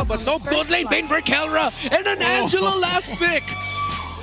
But no good lane Bane for Kelra and an Angela last pick.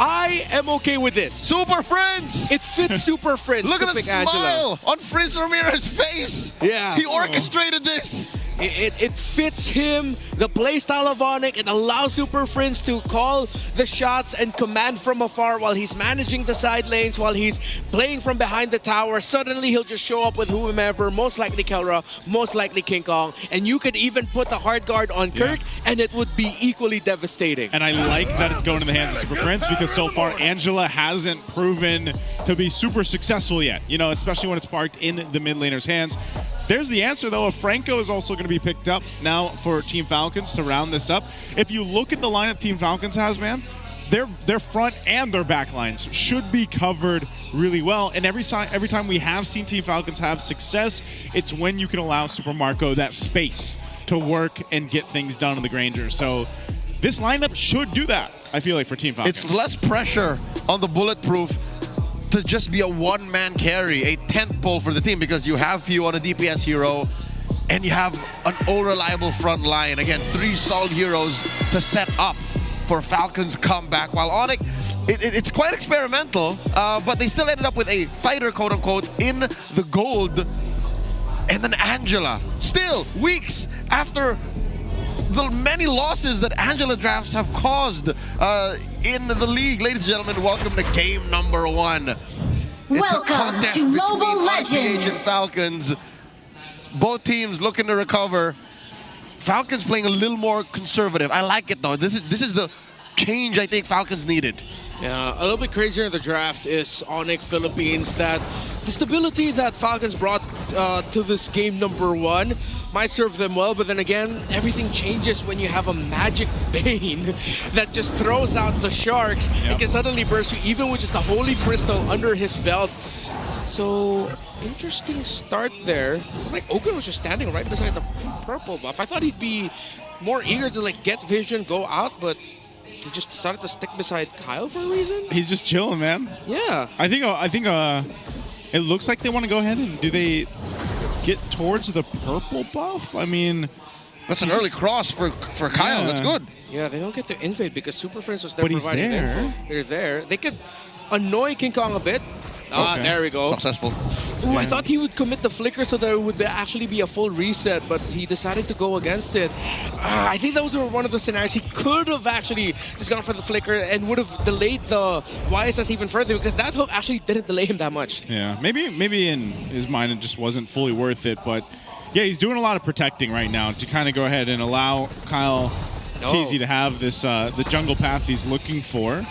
I am okay with this. Super Friends! It fits Super Friends. Look to at the pick smile Angela. on Frizz Ramirez's face! Yeah. He orchestrated this! It fits him, the playstyle of Onic. It allows Super Friends to call the shots and command from afar while he's managing the side lanes, while he's playing from behind the tower. Suddenly, he'll just show up with whomever, most likely Kelra, most likely King Kong. And you could even put the hard guard on Kirk, and it would be equally devastating. And I like that it's going in the hands of Super Friends because so far, Angela hasn't proven to be super successful yet, you know, especially when it's parked in the mid laner's hands. There's the answer, though. If Franco is also going to be picked up now for Team Falcons to round this up. If you look at the lineup Team Falcons has, man, their front and their back lines should be covered really well. And every time we have seen Team Falcons have success, it's when you can allow Super Marco that space to work and get things done in the Granger. So this lineup should do that, I feel like, for Team Falcons. It's less pressure on the Bulletproof to just be a one-man carry, a tent pole for the team, because you have Few on a DPS hero and you have an all-reliable front line. Again, 3 solid heroes to set up for Falcons' comeback. While Onic, it's quite experimental, but they still ended up with a fighter, quote-unquote, in the gold. And then Angela, still weeks after the many losses that Angela drafts have caused in the league. Ladies and gentlemen, welcome to game number 1. Welcome to Mobile Legends and Falcons. Both teams looking to recover. Falcons playing a little more conservative. I like it though. This is the change I think Falcons needed. Yeah, a little bit crazier in the draft is Onic Philippines. That the stability that Falcons brought to this game number 1 might serve them well, but then again, everything changes when you have a magic Bane that just throws out the sharks and can suddenly burst you, even with just a holy crystal under his belt. So, interesting start there. Like, Ogun was just standing right beside the purple buff. I thought he'd be more eager to like get vision, go out, but he just decided to stick beside Kyle for a reason. He's just chilling, man. Yeah. I think it looks like they want to go ahead and do they get towards the purple buff? I mean, that's an early cross for Kyle. Yeah. That's good. Yeah, they don't get to invade because Super Friends was there But he's providing the there. info. They're there. They could annoy King Kong a bit. Okay. There we go. Successful. Ooh, I thought he would commit the flicker so there would actually be a full reset, but he decided to go against it. I think those were one of the scenarios he could have actually just gone for the flicker and would have delayed the YSS even further, because that hook actually didn't delay him that much. Yeah, maybe in his mind it just wasn't fully worth it, but yeah, he's doing a lot of protecting right now to kind of go ahead and allow Kyle TZ to have this the jungle path he's looking for.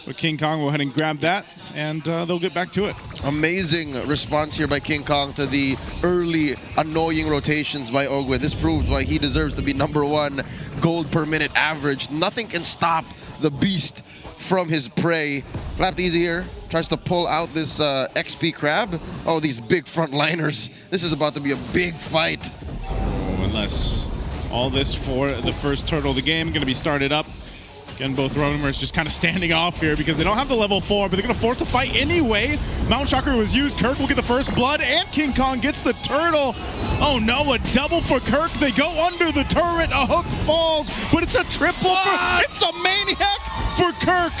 So King Kong will go ahead and grab that, and they'll get back to it. Amazing response here by King Kong to the early annoying rotations by Ogwin. This proves why he deserves to be number 1 gold per minute average. Nothing can stop the beast from his prey. Flap Easy here tries to pull out this XP crab. Oh, these big frontliners. This is about to be a big fight. Oh, unless all this for the first turtle of the game going to be started up. Again, both roamers just kind of standing off here because they don't have the level 4, but they're going to force a fight anyway. Mount Chakra was used. Kirk will get the first blood, and King Kong gets the turtle. Oh no, a double for Kirk. They go under the turret. A hook falls, but it's a triple it's a maniac for Kirk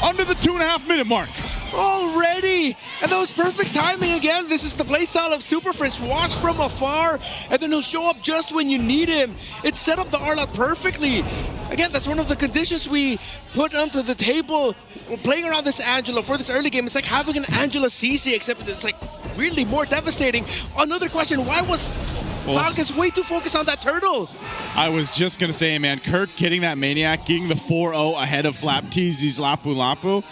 under the 2.5 minute mark. Already! And that was perfect timing again. This is the playstyle of Super Friends. Watch from afar, and then he'll show up just when you need him. It set up the Arlot perfectly. Again, that's one of the conditions we put onto the table. We're playing around this Angela for this early game. It's like having an Angela CC, except it's like really more devastating. Another question, why was Falcons way too focused on that turtle? I was just going to say, man, Kirk getting that maniac, getting the 4-0 ahead of Flap TZ's Lapu Lapu,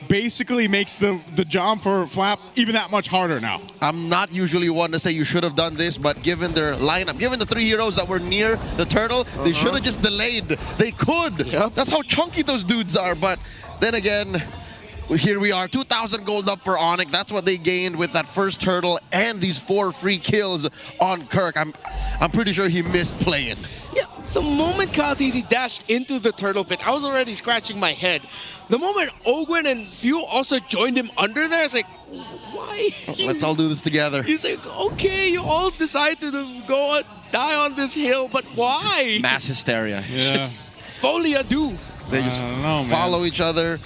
basically makes the job for Flap even that much harder now. I'm not usually one to say you should have done this, but given their lineup, given the 3 heroes that were near the turtle, they should have just delayed. They could. Yep. That's how chunky those dudes are. But then again, here we are, 2,000 gold up for Onic. That's what they gained with that first turtle and these 4 free kills on Kirk. I'm pretty sure he missed playing. Yeah, The moment KyleTzy dashed into the turtle pit, I was already scratching my head. The moment Ogwen and Few also joined him under there, it's like, why? Let's all do this together. He's like, okay, you all decide to go die on this hill, but why? Mass hysteria. Yeah. Folie à deux. They just don't know, man. follow each other.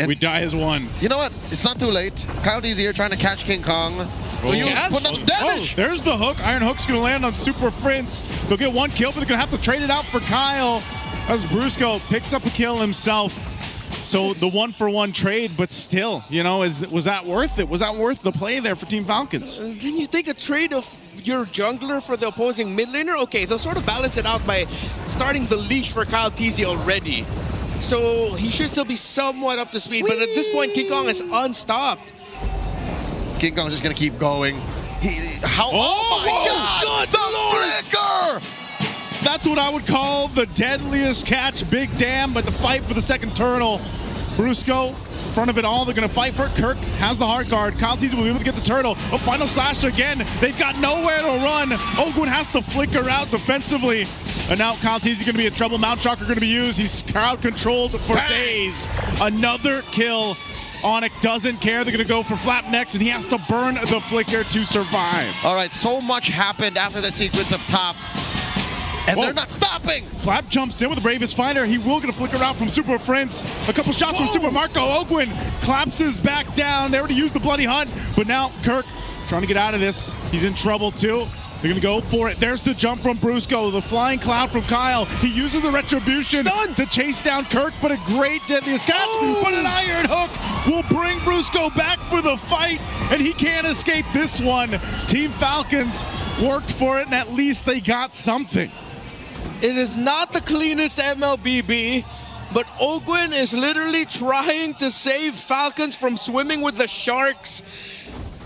We die as one. You know what? It's not too late. KyleTzy here trying to catch King Kong. Oh. You Yeah. put that damage. Oh, there's the hook. Iron Hook's going to land on Super Prince. They'll get one kill, but they're going to have to trade it out for Kyle as Brusco picks up a kill himself. So the 1-for-1 trade, but still, you know, was that worth it? Was that worth the play there for Team Falcons? Then you take a trade of your jungler for the opposing mid laner. Okay, they'll sort of balance it out by starting the leash for KyleTzy already. So he should still be somewhat up to speed, but at this point, King Kong is unstopped. King Kong's just gonna keep going. Oh my God! The flicker! That's what I would call the deadliest catch. Big damn, but the fight for the second turtle. Brusco, in front of it all, they're going to fight for it. Kirk has the hard guard. KyleTzy will be able to get the turtle. A final slash again. They've got nowhere to run. Ogwen has to flicker out defensively. And now KyleTzy's going to be in trouble. Mount Shocker going to be used. He's crowd controlled for days. Another kill. Onic doesn't care. They're going to go for Flap next, and he has to burn the flicker to survive. All right, so much happened after the sequence up top. And they're not stopping! Flap jumps in with the bravest fighter. He will get a flicker out from Super Prince. A couple shots from Super Marco. Ogwen collapses back down. They already used the Bloody Hunt, but now Kirk trying to get out of this. He's in trouble too. They're gonna go for it. There's the jump from Brusco, the flying cloud from Kyle. He uses the retribution to chase down Kirk, but a great deadliest catch. But an Iron Hook will bring Brusco back for the fight, and he can't escape this one. Team Falcons worked for it, and at least they got something. It is not the cleanest MLBB, but Ogwen is literally trying to save Falcons from swimming with the sharks.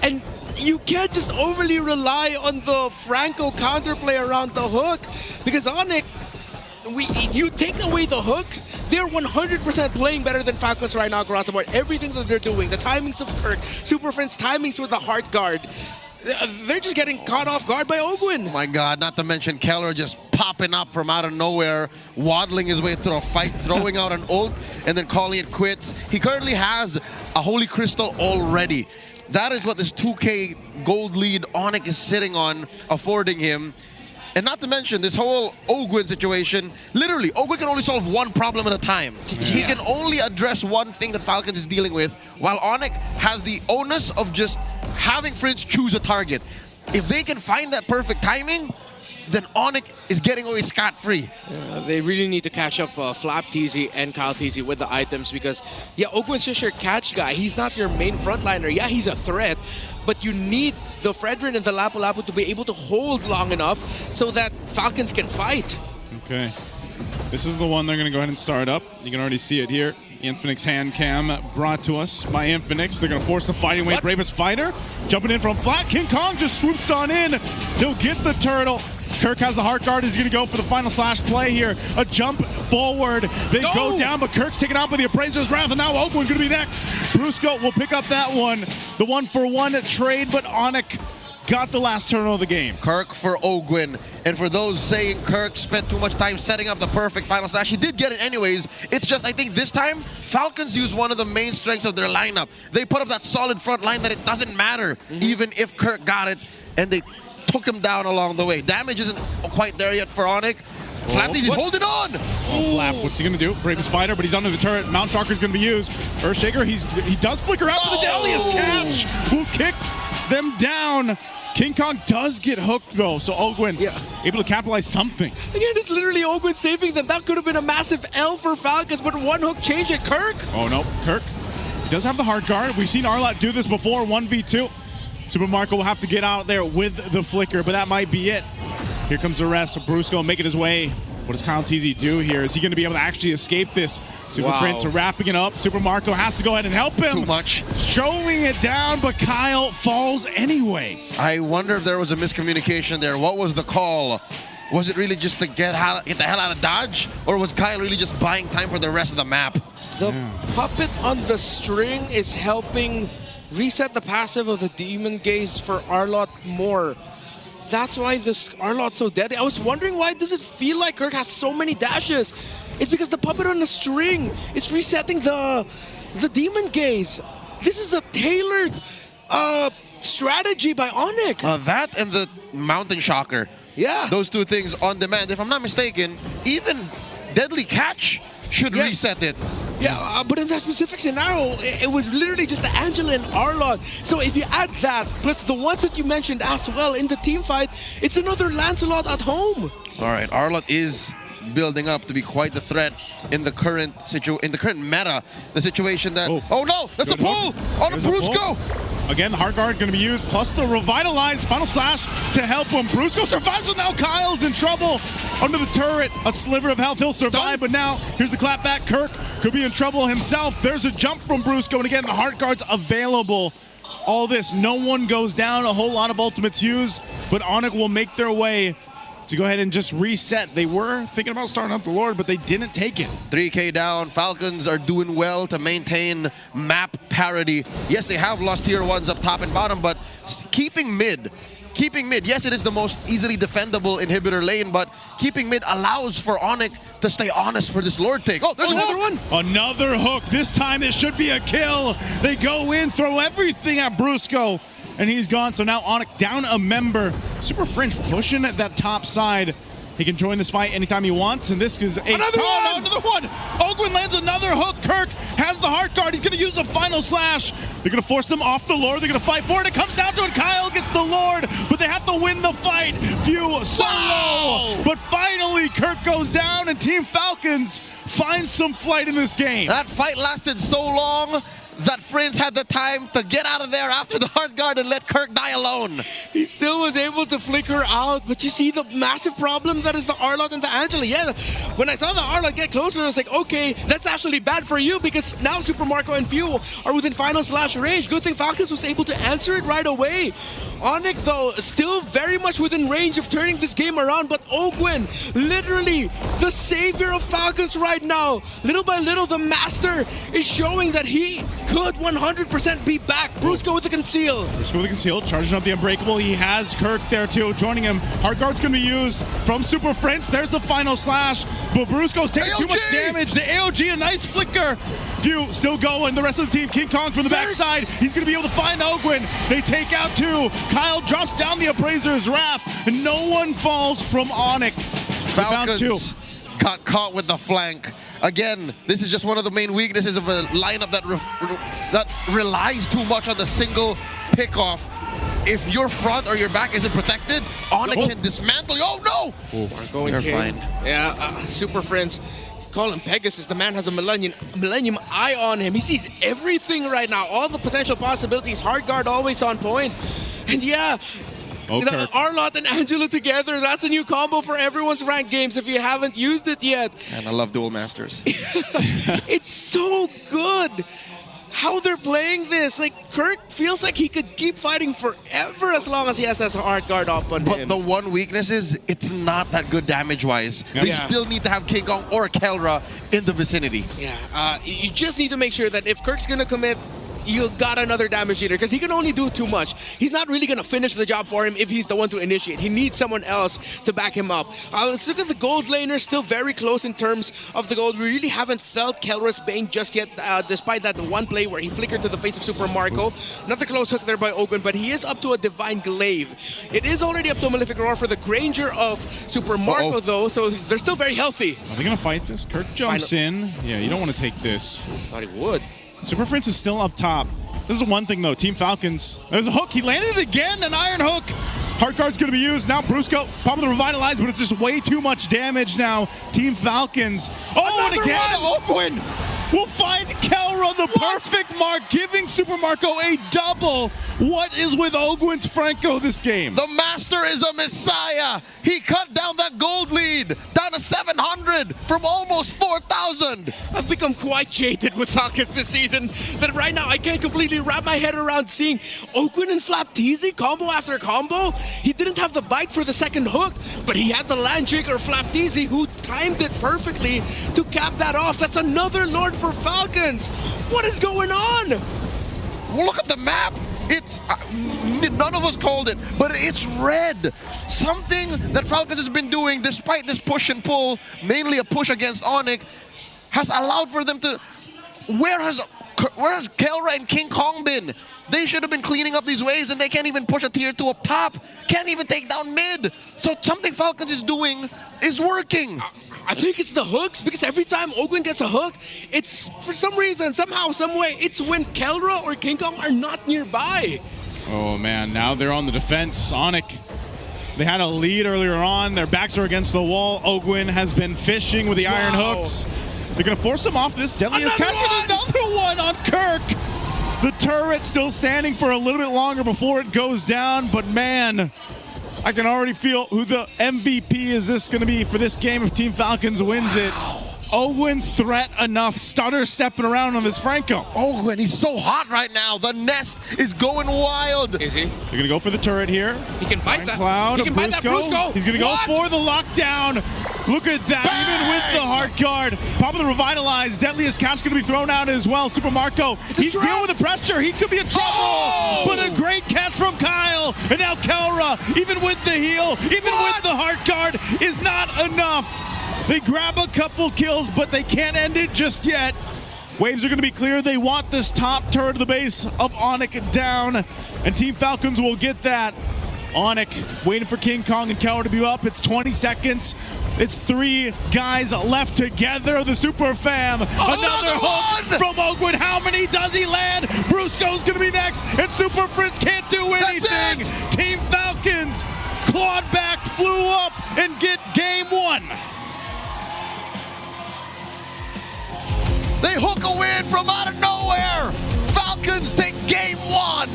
And you can't just overly rely on the Franco counterplay around the hook, because Onic, you take away the hooks, they're 100% playing better than Falcons right now across the board. Everything that they're doing, the timings of Kirk, Super Friends timings with the heart guard, they're just getting caught off guard by Ogwen. Oh my God, not to mention Keller just popping up from out of nowhere, waddling his way through a fight, throwing out an ult, and then calling it quits. He currently has a Holy Crystal already. That is what this 2K gold lead Onic is sitting on, affording him. And not to mention this whole Ogwen situation, literally, Ogwen can only solve one problem at a time. He can only address one thing that Falcons is dealing with, while Onic has the onus of just having Prince choose a target. If they can find that perfect timing, then Onic is getting away scot-free. They really need to catch up FlapTzy and KyleTzy with the items, because, yeah, Ogwen's just your catch guy. He's not your main frontliner. Yeah, he's a threat, but you need the Fredrin and the Lapu Lapu to be able to hold long enough so that Falcons can fight. Okay. This is the one they're going to go ahead and start up. You can already see it here. Infinix hand cam brought to us by Infinix. They're going to force the fighting weight. Bravest fighter jumping in from flat. King Kong just swoops on in. He'll get the turtle. Kirk has the heart guard. He's going to go for the final slash play here. A jump forward. They go down, but Kirk's taken out by the Appraiser's Wrath, and now Ogwen going to be next. Brusco will pick up that one. The 1-for-1 trade, but Onic got the last turtle of the game. Kirk for Ogwen. And for those saying Kirk spent too much time setting up the perfect final slash, he did get it anyways. It's just, I think this time, Falcons used one of the main strengths of their lineup. They put up that solid front line that it doesn't matter, even if Kirk got it, and they took him down along the way. Damage isn't quite there yet for Onic. Flap needs to hold it on! Flap, what's he gonna do? Bravest fighter, but he's under the turret. Mount Shocker's gonna be used. Earthshaker, he does flicker out for the deadliest catch. Will kick them down. King Kong does get hooked though, so Ogwen able to capitalize something. Again, it's literally Ogwen saving them. That could have been a massive L for Falcons, but one hook changed it. Kirk? Oh no, Kirk does have the hard guard. We've seen Arlott do this before, 1v2. Super Marco will have to get out there with the flicker, but that might be it. Here comes the rest. Brusco making his way. What does KyleTzy do here? Is he going to be able to actually escape this? Super Prince wrapping it up. Super Marco has to go ahead and help him. Too much. Showing it down, but Kyle falls anyway. I wonder if there was a miscommunication there. What was the call? Was it really just to get the hell out of Dodge? Or was Kyle really just buying time for the rest of the map? The puppet on the string is helping reset the passive of the Demon Gaze for Arlott more. That's why this Arlot's so deadly. I was wondering why does it feel like Kirk has so many dashes? It's because the puppet on the string is resetting the Demon Gaze. This is a tailored strategy by Onic. That and the Mountain Shocker. Yeah. Those two things on demand. If I'm not mistaken, even Deadly Catch should reset it. Yeah, but in that specific scenario, it was literally just the Angela and Arlot. So if you add that, plus the ones that you mentioned as well in the team fight, it's another Lancelot at home. All right, Arlot is building up to be quite the threat in the current meta. The situation that oh no, that's a pull on a Brusco. Again, the Heart Guard going to be used, plus the Revitalize Final Slash to help him. Brusco survives, but now Kyle's in trouble. Under the turret, a sliver of health, he'll survive, but now here's the clap back. Kirk could be in trouble himself. There's a jump from Brusco, and again, the Heart Guard's available. All this, no one goes down, a whole lot of ultimates used, but Onic will make their way to go ahead and just reset. They were thinking about starting up the Lord, but they didn't take it. 3K down. Falcons are doing well to maintain map parity. Yes, they have lost tier 1s up top and bottom, but keeping mid. Yes, it is the most easily defendable inhibitor lane, but keeping mid allows for Onic to stay honest for this Lord take. Oh, there's another one. Another hook. This time it should be a kill. They go in, throw everything at Brusco, and he's gone. So now Onic down a member. Super Fringe pushing at that top side. He can join this fight anytime he wants, and this is another one. Ogwyn lands another hook. Kirk has the Heart Guard. He's going to use a Final Slash. They're going to force them off the Lord. They're going to fight for it. It comes down to it. Kyle gets the Lord, but they have to win the fight. Few solo, but finally Kirk goes down, and Team Falcons finds some flight in this game. That fight lasted so long that Frinz had the time to get out of there after the Heart Guard and let Kirk die alone. He still was able to flicker out, but you see the massive problem that is the Arlot and the Angela. Yeah, when I saw the Arlot get closer, I was like, okay, that's actually bad for you because now Super Marco and Few are within Final Slash range. Good thing Falcons was able to answer it right away. Onic, though, still very much within range of turning this game around, but Ogwyn, literally the savior of Falcons right now. Little by little, the master is showing that he could 100% be back. Brusco with the conceal. Brusco with the conceal, charging up the Unbreakable. He has Kirk there too, joining him. Heart Guard's going to be used from Super Frince. There's the Final Slash, but Brusco's taking too much damage. The AOG, a nice flicker. Few still going. The rest of the team, King Kong from the backside. He's going to be able to find Ogwyn. They take out two. Kyle drops down the Appraiser's Wrath, and no one falls from Onic. Falcons got caught with the flank. Again, this is just one of the main weaknesses of a lineup that relies too much on the single pickoff. If your front or your back isn't protected, Onic can dismantle you. Oh no! Marco You're and King. fine. Yeah, Super Friends. Call him Pegasus. The man has a Millennium Eye on him. He sees everything right now. All the potential possibilities. Heart Guard always on point. And yeah, Arlot and Angela together, that's a new combo for everyone's ranked games if you haven't used it yet. And I love Duel Masters. It's so good how they're playing this. Like, Kirk feels like he could keep fighting forever as long as he has his Heart Guard up on him. But the one weakness is it's not that good damage-wise. They still need to have King Kong or Kelra in the vicinity. Yeah, you just need to make sure that if Kirk's gonna commit, you got another damage dealer because he can only do too much. He's not really going to finish the job for him if he's the one to initiate. He needs someone else to back him up. Let's look at the gold laner, still very close in terms of the gold. We really haven't felt Kelra's Bane just yet, despite that one play where he flickered to the face of Super Marco. Another close hook there by Ogwyn, but he is up to a Divine Glaive. It is already up to a Malefic Roar for the Granger of Super Marco, though, so they're still very healthy. Are they going to fight this? Kirk jumps in. Yeah, you don't want to take this. Thought he would. Super Prince is still up top. This is one thing, though. Team Falcons. There's a hook. He landed it again. An Iron Hook. Heart Guard's going to be used. Now Brusco popping the Revitalize, but it's just way too much damage now. Team Falcons. Oh, and again, Ogwyn will find Kelra the perfect mark, giving Super Marco a double. What is with Ogwyn's Franco this game? The Master is a messiah. He cut down that gold lead down to 700 from almost 4,000. I've become quite jaded with Falcons this season that right now I can't completely wrap my head around seeing Ogwyn and Flapteezy combo after combo. He didn't have the bite for the second hook, but he had the land trigger Flapteezy who timed it perfectly to cap that off. That's another Lord for Falcons. What is going on? Well, look at the map. It's none of us called it, but it's red. Something that Falcons has been doing, despite this push and pull, mainly a push against Onic, has allowed for them to. Where has Kelra and King Kong been? They should have been cleaning up these waves, and they can't even push a tier 2 up top. Can't even take down mid. So something Falcons is doing is working. I think it's the hooks, because every time Ogwin gets a hook, it's for some reason, somehow, some way, it's when Kelra or King Kong are not nearby. Oh man, now they're on the defense. Onic, they had a lead earlier on. Their backs are against the wall. Ogwin has been fishing with the iron hooks. They're gonna force him off this. Deadly is catching another one on Kirk. The turret still standing for a little bit longer before it goes down, but man, I can already feel who the MVP is this going to be for this game if Team Falcons wins it. Ogwin threat enough, stutter stepping around on this Franco. Ogwin, he's so hot right now. The nest is going wild. Is he? They're going to go for the turret here. He can fight that. Cloud, He can fight that Brusco. He's going to go for the lockdown. Look at that, Bang! even with the heart guard. Popping the revitalize. Deadliest Cat's going to be thrown out as well. Super Marco, he's dealing with the pressure. He could be in trouble. Oh! But a great catch from Kyle. And now Kelra, even with the heal, even with the heart guard, is not enough. They grab a couple kills, but they can't end it just yet. Waves are going to be clear. They want this top turret of the base of Onic down, and Team Falcons will get that. Onic waiting for King Kong and Kelra to be up. It's 20 seconds. It's 3 guys left together. The Super Fam. Another hook from Ogwin. How many does he land? Brusco's going to be next, and Super Fritz can't do anything. Team Falcons clawed back, flew up, and get game 1. They hook a win from out of nowhere. Falcons take game 1.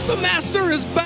The master is back.